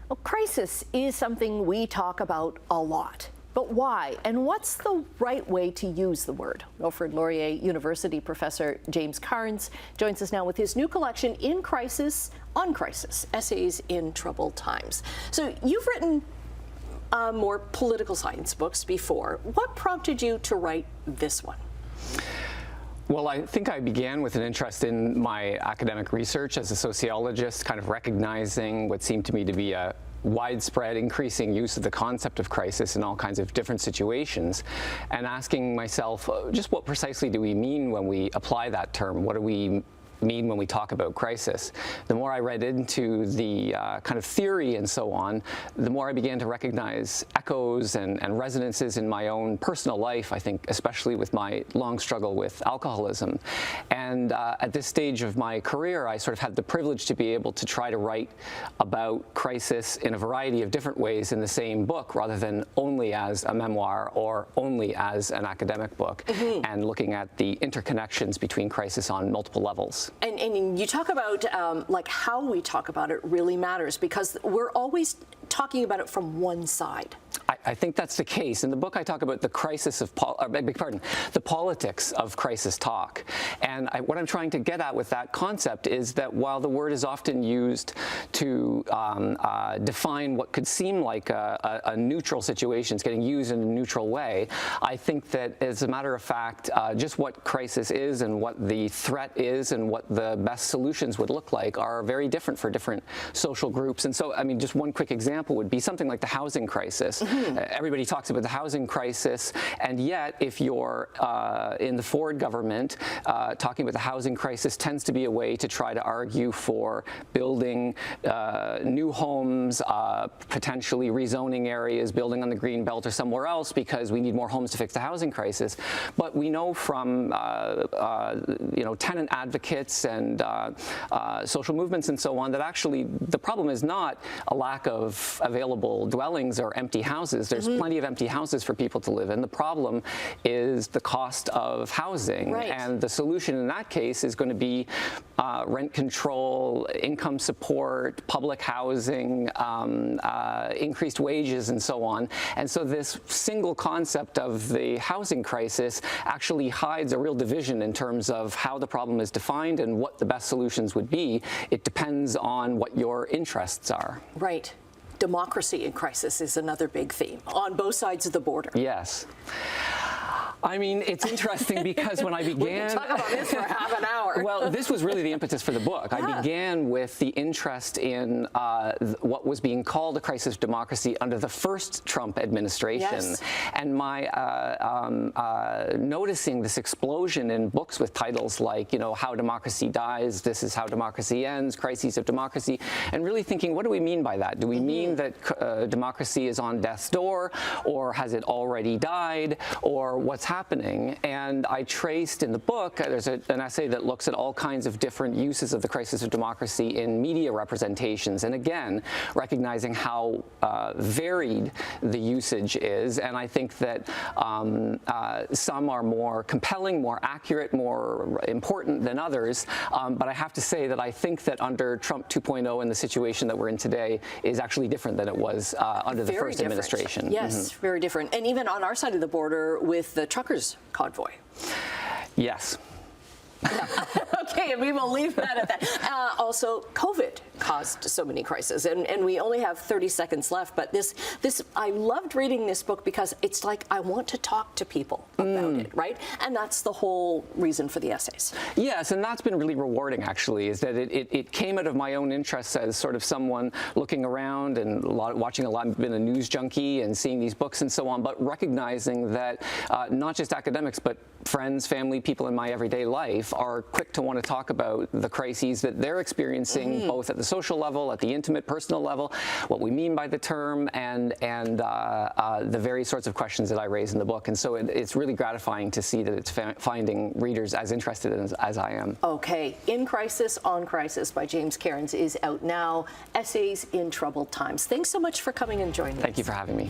Well, crisis is something we talk about a lot. But why? And what's the right way to use the word? Wilfred Laurier University professor James Cairns joins us now with his new collection, In Crisis, on Crisis, Essays in Troubled Times. So you've written more political science books before. What prompted you to write this one? Well, I think I began with an interest in my academic research as a sociologist, kind of recognizing what seemed to me to be a widespread increasing use of the concept of crisis in all kinds of different situations, and asking myself, just what precisely do we mean when we apply that term? What do we mean when we talk about crisis? The more I read into the kind of theory and so on, the more I began to recognize echoes and resonances in my own personal life, I think, especially with my long struggle with alcoholism. And at this stage of my career, I sort of had the privilege to be able to try to write about crisis in a variety of different ways in the same book, rather than only as a memoir or only as an academic book, and looking at the interconnections between crisis on multiple levels. And you talk about like how we talk about it really matters, because we're always talking about it from one side. I think that's the case. In the book, I talk about the crisis of, the politics of crisis talk. And what I'm trying to get at with that concept is that while the word is often used to define what could seem like a neutral situation, it's getting used in a neutral way, I think that as a matter of fact, just what crisis is and what the threat is and what the best solutions would look like are very different for different social groups. And so, I mean, just one quick example would be something like the housing crisis. Everybody talks about the housing crisis, and yet if you're in the Ford government, talking about the housing crisis tends to be a way to try to argue for building new homes, potentially rezoning areas, building on the green belt or somewhere else, because we need more homes to fix the housing crisis. But we know from tenant advocates and social movements and so on that actually the problem is not a lack of available dwellings or empty houses. There's plenty of empty houses for people to live in. The problem is the cost of housing. Right. And the solution in that case is going to be rent control, income support, public housing, increased wages, and so on. And so this single concept of the housing crisis actually hides a real division in terms of how the problem is defined and what the best solutions would be. It depends on what your interests are. Right. Democracy in crisis is another big theme on both sides of the border. Yes. I mean, it's interesting because when I began... We can talk about this for half an hour. Well, this was really the impetus for the book. Yeah. I began with the interest in what was being called a crisis of democracy under the first Trump administration. Yes. And my noticing this explosion in books with titles like, How Democracy Dies, This Is How Democracy Ends, Crises of Democracy, and really thinking, what do we mean by that? Do we mean that democracy is on death's door, or has it already died, or what's happening? And I traced in the book, there's an essay that looks at all kinds of different uses of the crisis of democracy in media representations, and again, recognizing how varied the usage is. And I think that some are more compelling, more accurate, more important than others. But I have to say that I think that under Trump 2.0 and the situation that we're in today is actually different than it was under the first administration. Yes, very different. And even on our side of the border with the truckers' convoy. Yes. Yeah. Okay, and we will leave that at that. Also, COVID caused so many crises, and we only have 30 seconds left, but this I loved reading this book because it's like I want to talk to people about it, right? And that's the whole reason for the essays. Yes, and that's been really rewarding, actually, is that it came out of my own interests as sort of someone looking around and watching a lot. I've been a news junkie and seeing these books and so on, but recognizing that not just academics, but friends, family, people in my everyday life are quick to want to talk about the crises that they're experiencing, both at the social level, at the intimate, personal level, what we mean by the term, and the various sorts of questions that I raise in the book. And so it's really gratifying to see that it's finding readers as interested as I am. Okay. In Crisis, on Crisis by James Cairns is out now. Essays in Troubled Times. Thanks so much for coming and joining us. Thank you for having me.